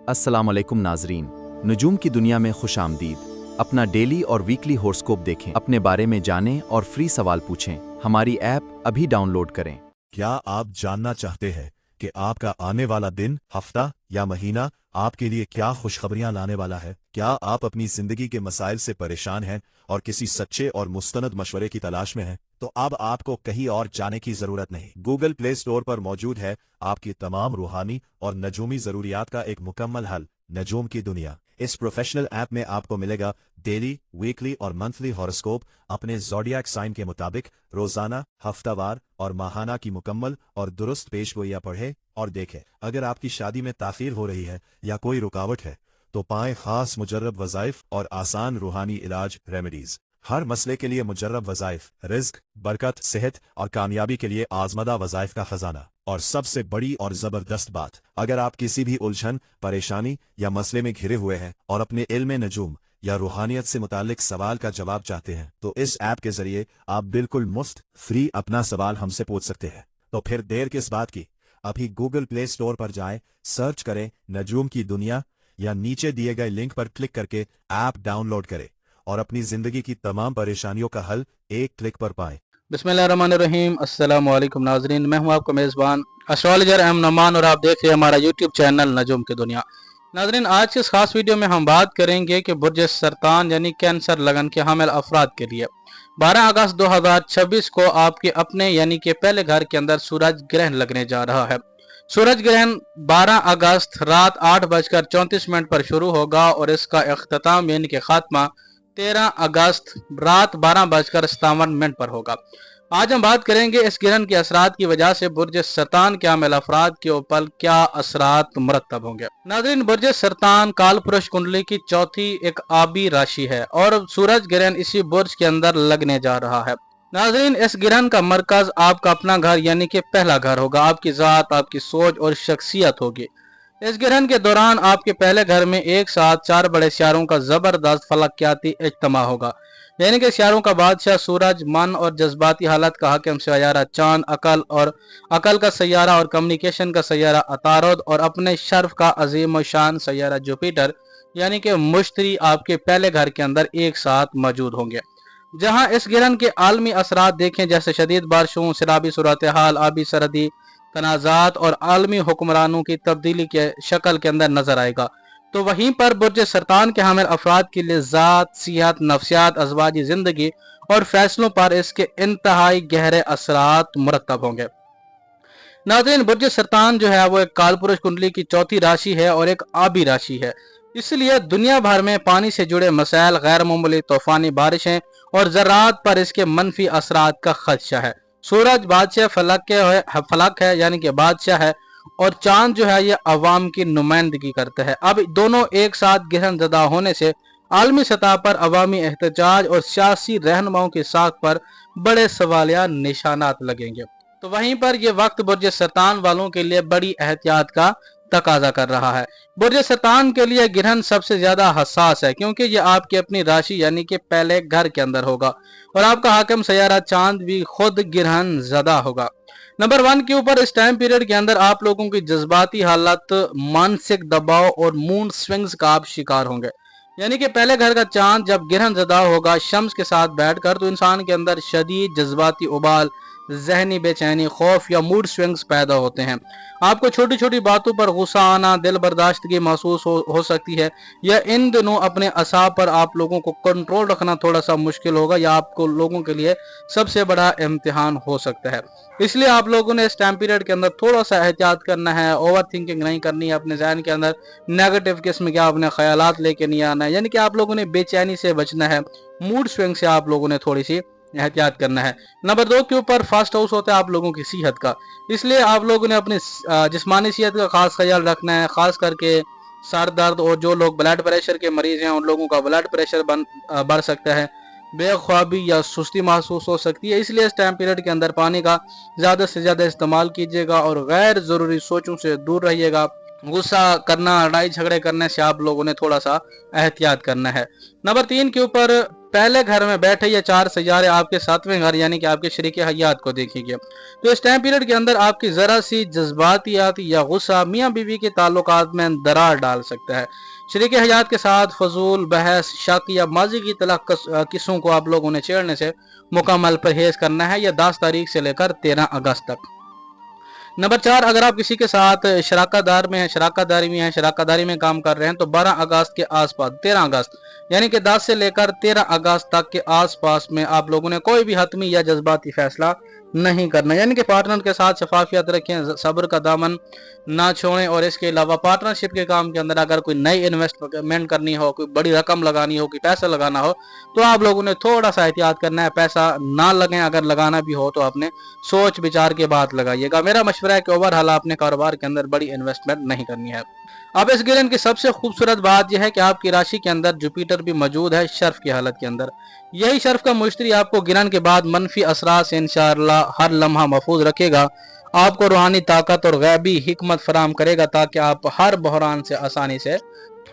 अस्सलाम वालेकुम नाजरीन, नजूम की दुनिया में खुश आमदीद। अपना डेली और वीकली हॉरोस्कोप देखें, अपने बारे में जानें और फ्री सवाल पूछें। हमारी ऐप अभी डाउनलोड करें। क्या आप जानना चाहते हैं कि आपका आने वाला दिन, हफ्ता या महीना आपके लिए क्या खुशखबरियां लाने वाला है? क्या आप अपनी जिंदगी के मसाइल से परेशान हैं और किसी सच्चे और मुस्तनद मशवरे की तलाश में हैं? तो अब आपको कहीं और जाने की जरूरत नहीं। गूगल प्ले स्टोर पर मौजूद है आपकी तमाम रूहानी और नजूमी जरूरियात का एक मुकम्मल हल, नजूम की दुनिया। इस प्रोफेशनल ऐप में आपको मिलेगा डेली, वीकली और मंथली हॉरोस्कोप अपने ज़ोडिएक साइन के मुताबिक रोजाना, हफ्तावार और माहाना की मुकम्मल और दुरुस्त पेशगोइयां पढ़े और देखें। अगर आपकी शादी में ताखीर हो रही है या कोई रुकावट है तो पाएं खास मुजर्रब वज़ाइफ और आसान रूहानी इलाज रेमेडीज। हर मसले के लिए मुजर्रब वज़ाइफ, रिज्क, बरकत, सेहत और कामयाबी के लिए आजमदा वज़ाइफ का खजाना। और सबसे बड़ी और जबरदस्त बात, अगर आप किसी भी उलझन, परेशानी या मसले में घिरे हुए हैं और अपने इल्म नजूम या रूहानियत से मुतालिक सवाल का जवाब चाहते हैं तो इस ऐप के जरिए आप बिल्कुल मुफ्त फ्री अपना सवाल हमसे पूछ सकते हैं। तो फिर देर किस बात की, अभी गूगल प्ले स्टोर पर जाएं, सर्च करें नजूम की दुनिया या नीचे दिए गए लिंक पर क्लिक करके ऐप डाउनलोड करें और अपनी जिंदगी की तमाम परेशानियों का हल एक क्लिक पर पाएं। बिस्मिल्लाहिर्रहमानिर्रहीम। अस्सलाम वालेकुम नाजरीन, मैं हूं आपका मेज़बान एस्ट्रोलॉजर एम नमान और आप देख रहे हैं हमारा यूट्यूब चैनल नजूम की दुनिया। नाजरीन, आज के इस खास वीडियो में हम बात करेंगे कि बुर्ज सरतान यानी कैंसर लगन के हामिल अफराद के लिए 12 अगस्त 2026 को आपके अपने यानी कि पहले घर के अंदर सूरज ग्रहण लगने जा रहा है। सूरज ग्रहण 12 अगस्त रात 8:34 पर शुरू होगा और इसका इख्तिताम यानी कि खात्मा 13 अगस्त रात 12:57 पर होगा। आज हम बात करेंगे इस ग्रहण के असरात की वजह से बुर्ज सरतान के आमिल अफराद के ऊपर क्या असरात मुरतब होंगे। नाज़रीन, बुर्ज सरतान कालपुरुष कुंडली की चौथी एक आबी राशि है और सूरज ग्रहण इसी बुर्ज के अंदर लगने जा रहा है। नाज़रीन, इस ग्रहण का मरकज आपका अपना घर यानी कि पहला घर होगा। आपकी जात, आपकी सोच और शख्सियत होगी। इस ग्रहण के दौरान आपके पहले घर में एक साथ 4 बड़े सियारों का जबरदस्त फलकियाती इज्तिमा होगा, यानी कि सियारों का बादशाह सूरज, मन और जज्बाती हालत का हाकिम सैयारा चांद, अकल का सैयारा और कम्युनिकेशन का सैयारा अतारुद और अपने शर्फ का अजीम शान सैयारा जुपिटर यानी कि मुश्तरी आपके पहले घर के अंदर एक साथ मौजूद होंगे। जहां इस ग्रहण के आलमी असरात देखें, जैसे शदीद बारिशों, सैलाबी सूरत हाल, आबी सरहदी तनाज़ात और आलमी हुक्मरानों की तब्दीली के शक्ल के अंदर नजर आएगा, तो वहीं पर बुर्ज सरतान के हामिल अफराद के लिए ज़ात, सिहत, नफ्सियात, अज़वाजी ज़िंदगी और फैसलों पर इसके इंतहाई गहरे असरात मुरतब होंगे। नाज़रीन, बुर्ज सरतान जो है वो एक कालपुरुष कुंडली की चौथी राशि है और एक आबी राशि है, इसलिए दुनिया भर में पानी से जुड़े मसाइल, गैर मामूली तूफानी बारिशें और ज़राअत पर इसके मनफी असरात का खदशा है। सूरज बादशाह फलक है यानी कि बादशाह है और चांद जो है ये अवाम की नुमाइंदगी करता है। अब दोनों एक साथ ग्रहण ज़दा होने से आलमी सतह पर अवामी एहतजाज और सियासी रहनुमाओं की साख पर बड़े सवालिया निशानात लगेंगे। तो वहीं पर यह वक्त बुर्ज सरतान वालों के लिए बड़ी एहतियात का तकाजा कर रहा है। बुर्ज सरतान के लिए ग्रहण सबसे ज्यादा हसास है क्योंकि यह आपकी अपनी राशि यानी कि पहले घर के अंदर होगा और आपका हाकिम सैयारा चांद भी खुद ग्रहण ज़दा होगा। नंबर 1 के ऊपर इस टाइम पीरियड के अंदर आप लोगों की जज्बाती हालत, मानसिक दबाव और मूड स्विंग्स का आप शिकार होंगे। यानी कि पहले घर का चांद जब ग्रहण ज़दा होगा शम्स के साथ बैठकर, तो इंसान के अंदर शदीद जज्बाती उबाल, जहनी बेचैनी, खौफ या मूड स्विंग्स पैदा होते हैं। आपको छोटी छोटी बातों पर गुस्सा आना, दिल बर्दाश्तगी महसूस हो सकती है या इन दिनों अपने असाब पर आप लोगों को कंट्रोल रखना थोड़ा सा मुश्किल होगा या आपको लोगों के लिए सबसे बड़ा इम्तिहान हो सकता है। इसलिए आप लोगों ने इस टाइम पीरियड के अंदर थोड़ा सा एहतियात करना है, ओवर थिंकिंग नहीं करनी है, अपने जहन के अंदर नेगेटिव किस्म के आपने ख्यालात लेके नहीं आना है, यानी कि आप लोगों ने बेचैनी से बचना है, मूड स्विंग से आप लोगों ने थोड़ी सी एहतियात करना है। नंबर 2 के ऊपर फर्स्ट हाउस होता है आप लोगों की सेहत का, इसलिए आप लोगों ने अपनी जिस्मानी सेहत का खास ख्याल रखना है, खास करके सर दर्द और जो लोग ब्लड प्रेशर के मरीज हैं उन लोगों का ब्लड प्रेशर बढ़ सकता है, बेख्वाबी या सुस्ती महसूस हो सकती है। इसलिए इस टाइम पीरियड के अंदर पानी का ज़्यादा से ज़्यादा इस्तेमाल कीजिएगा और गैर ज़रूरी सोचों से दूर रहिएगा। गुस्सा करना, लड़ाई झगड़े करने से आप लोगों ने थोड़ा सा एहतियात करना है। नंबर 3 के ऊपर पहले घर में बैठे ये 4 सैयारे आपके 7वें घर यानी कि आपके शरीक हयात को देखेंगे। तो इस टाइम पीरियड के अंदर आपकी जरा सी जज्बातियात या गुस्सा मियाँ बीवी के ताल्लुकात में दरार डाल सकता है। शरीक हयात के साथ फजूल बहस, शक या माजी की तलाक किस्सों को आप लोगों ने छेड़ने से मुकम्मल परहेज करना है, या 10 तारीख से लेकर 13 अगस्त तक। नंबर 4, अगर आप किसी के साथ शराकतदारी में काम कर रहे हैं तो 12 अगस्त के आसपास, 13 अगस्त यानी कि 10 से लेकर 13 अगस्त तक के आसपास में आप लोगों ने कोई भी हतमी या जज्बाती फैसला नहीं करना, यानी कि पार्टनर के साथ शफाफियत रखें, सब्र का दामन ना छोड़ें। और इसके अलावा पार्टनरशिप के काम के अंदर अगर कोई नई इन्वेस्टमेंट करनी हो, कोई बड़ी रकम लगानी हो, कोई पैसा लगाना हो, तो आप लोगों ने थोड़ा सा एहतियात करना है, पैसा ना लगें। अगर लगाना भी हो तो आपने सोच विचार के बाद लगाइएगा। मेरा मशवरा है कि ओवरऑल आपने कारोबार के अंदर बड़ी इन्वेस्टमेंट नहीं करनी है। अब इस गिरन की सबसे खूबसूरत बात यह है कि आपकी राशि के अंदर जुपिटर भी मौजूद है शर्फ की हालत के अंदर। यही शर्फ का मुश्तरी आपको गिरन के बाद मनफी असरात से इंशाअल्लाह हर लम्हा महफूज रखेगा, आपको रूहानी ताकत और गैबी हिकमत फराम करेगा ताकि आप हर बहरान से आसानी से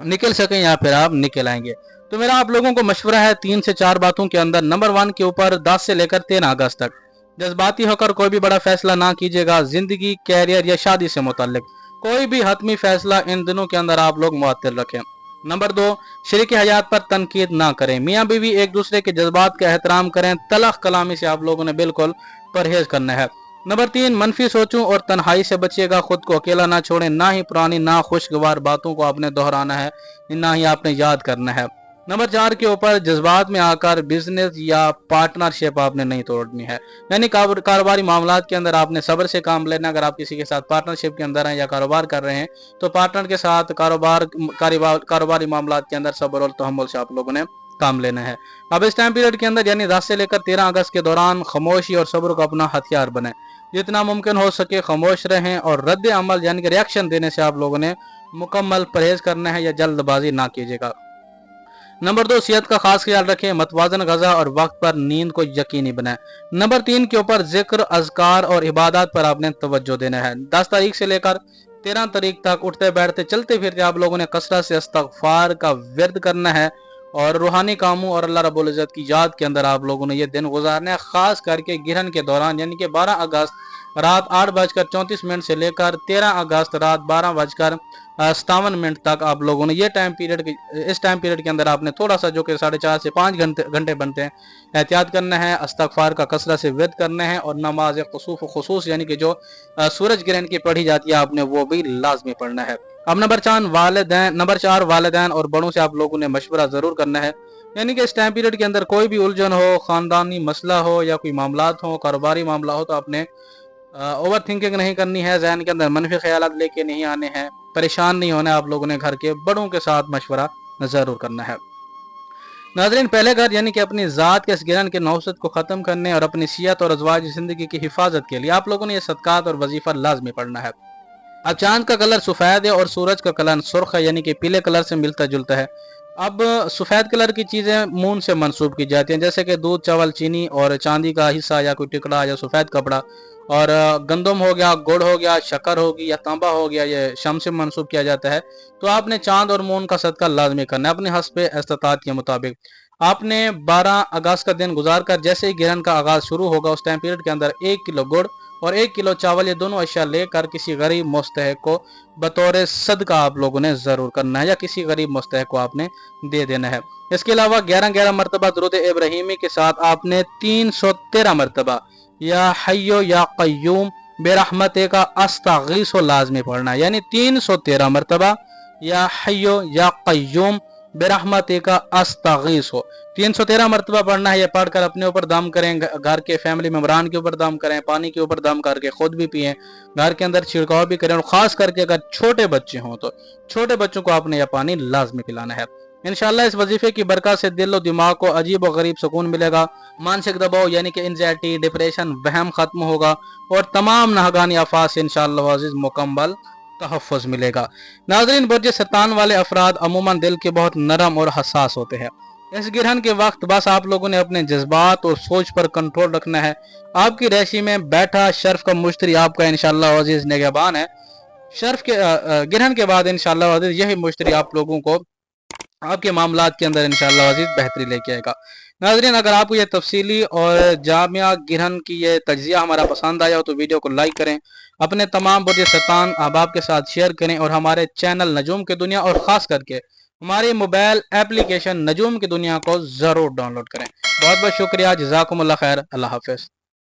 निकल सकें या फिर आप निकल आएंगे। तो मेरा आप लोगों को मशवरा है 3 से 4 बातों के अंदर। नंबर 1 के ऊपर 10 से लेकर 13 अगस्त तक जज्बाती होकर कोई भी बड़ा फैसला ना कीजिएगा। जिंदगी, कैरियर या शादी से मुताल्लिक कोई भी हतमी फैसला इन दिनों के अंदर आप लोग मुअत्तल रखें। नंबर 2, शरीक हयात पर तनकीद ना करें। मियाँ बीवी एक दूसरे के जज्बात का एहतराम करें। तलख कलामी से आप लोगों ने बिल्कुल परहेज करना है। नंबर 3, मनफी सोचों और तन्हाई से बचिएगा। खुद को अकेला ना छोड़ें, ना ही पुरानी ना खुशगवार बातों को आपने दोहराना है, ना ही आपने याद करना है। नंबर 4 के ऊपर जज्बात में आकर बिजनेस या पार्टनरशिप आपने नहीं तोड़नी है, यानी कारोबारी मामलात के अंदर आपने सब्र से काम लेना। अगर आप किसी के साथ पार्टनरशिप के अंदर हैं या कारोबार कर रहे हैं तो पार्टनर के साथ कारोबारी मामलात के अंदर सब्र और तहम्मुल से आप लोगों ने काम लेना है। अब इस टाइम पीरियड के अंदर यानी 10 से लेकर 13 अगस्त के दौरान खामोशी और सब्र को अपना हथियार बनाएं। जितना मुमकिन हो सके खामोश रहें और रद्द अमल यानी कि रिएक्शन देने से आप लोगों ने मुकम्मल परहेज करना है या जल्दबाजी ना कीजिएगा। नंबर 2, सेहत का खास ख्याल रखें। मतवाजन गज़ा और वक्त पर नींद को यकीनी बनाएं। नंबर 3 के ऊपर जिक्र, अज़कार और इबादत पर आपने तवज्जो देना है। 10 तारीख से लेकर 13 तारीख तक उठते बैठते चलते फिरते आप लोगों ने कसरत से इस्तग़फ़ार का विर्द करना है और रूहानी कामों और अल्लाह रब्बुल इज़्ज़त की याद के अंदर आप लोगों ने ये दिन गुजारना है। खास करके गिरहन के दौरान यानी कि 12 अगस्त रात 8:34 से लेकर 13 अगस्त रात 12:57 तक आप लोगों ने इस टाइम पीरियड के अंदर आपने थोड़ा सा जो कि 4.5 से 5 घंटे बनते हैं एहतियात करना है, इस्तग़फ़ार का कसरत से विर्द करना है और नमाज कुसूफ खुसूस यानी कि जो सूरज ग्रहण की पढ़ी जाती है आपने वो भी लाजमी पढ़ना है। अब नंबर 4 वालिदैन और बड़ों से आप लोगों ने मशवरा जरूर करना है, यानी कि इस टाइम पीरियड के अंदर कोई भी उलझन हो, खानदानी मसला हो या कोई मामलात हो, कारोबारी मामला हो तो आपने ओवर थिंकिंग नहीं करनी है, जहन के अंदर मनफी ख्यालात लेके नहीं आने हैं, परेशान नहीं होना। आप लोगों ने घर के बड़ों के साथ मशवरा जरूर करना है। नाज़रीन, पहले घर यानी कि अपनी ज़ात के इस गिरन के नौसत को ख़त्म करने और अपनी सियत और अज़वाजी ज़िंदगी की हिफाजत के लिए आप लोगों ने ये सदकात और वजीफ़ा लाजमी पढ़ना है। अब चांद का कलर सफ़ेद है और सूरज का कलर सुर्ख है यानी कि पीले कलर से मिलता जुलता है। अब सफ़ेद कलर की चीज़ें मून से मंसूब की जाती हैं, जैसे कि दूध, चावल, चीनी और चांदी का हिस्सा या कोई टुकड़ा या सफ़ेद कपड़ा, और गंदम हो गया, गुड़ हो गया, शक्कर होगी या तांबा हो गया, ये शम से मंसूब किया जाता है। तो आपने चांद और मून का सदका लाजमी करना है अपने हस्ब इस्तात के मुताबिक। आपने 12 अगस्त का दिन गुजार कर जैसे ही गिरहन का आगाज शुरू होगा उस टाइम पीरियड के अंदर 1 किलो गुड़ और 1 किलो चावल ये दोनों अशिया लेकर किसी गरीब मुस्तहिक को बतौर सदका आप लोगों ने जरूर करना है या किसी गरीब मुस्तहिक को आपने दे देना है। इसके अलावा 11 मरतबा दुरूद इब्राहिमी के साथ आपने 313 मरतबा या हय्यो या क़य्यूम बेरहमते का अस्तगीसो लाजमी पढ़ना है, यानी 313 मरतबा या हय्यो या क़य्यूम बेरहमते का अस्तगीसो 313 मरतबा पढ़ना है। ये पढ़कर अपने ऊपर दम करें, घर के फैमिली मेम्बरान के ऊपर दम करें, पानी के ऊपर दम करके खुद भी पिएं, घर के अंदर छिड़काव भी करें, और खास करके अगर छोटे बच्चे हों तो छोटे बच्चों को आपने यह पानी लाजमी पिलाना है। इंशाल्लाह इस वजीफे की बरकत से दिल और दिमाग को अजीब और गरीब सुकून मिलेगा, मानसिक दबाव यानी कि एंजाइटी, डिप्रेशन, वहम खत्म होगा और तमाम नाहगानी आफात से इंशाअल्लाह अज़ीज़ मुकम्मल तहफ़्फ़ुज़ मिलेगा। नाज़रीन, बुर्ज सरतान वाले अफराद अमूमन दिल के बहुत नरम और हसास होते हैं। इस गिरहन के वक्त बस आप लोगों ने अपने जज्बात और सोच पर कंट्रोल रखना है। आपकी राशि में बैठा शर्फ का मुश्तरी आपका इंशाअल्लाह अज़ीज़ निगहबान है। शर्फ के गिरहन के बाद इंशाअल्लाह अज़ीज़ यही मुश्तरी आप लोगों को आपके मामलात के अंदर इंशाअल्लाह अज़ीज़ बेहतरी लेके आएगा। नाज़रीन, अगर आपको ये तफसीली और जामिया गिरहन की ये तज्जिया हमारा पसंद आया हो तो वीडियो को लाइक करें, अपने तमाम बुर्ज सरतान अहबाब के साथ शेयर करें और हमारे चैनल नजूम की दुनिया और ख़ास करके हमारी मोबाइल एप्लीकेशन नजूम की दुनिया को ज़रूर डाउनलोड करें। बहुत बहुत शुक्रिया। जज़ाकुमुल्लाह खैर। अल्लाह हाफ़िज़।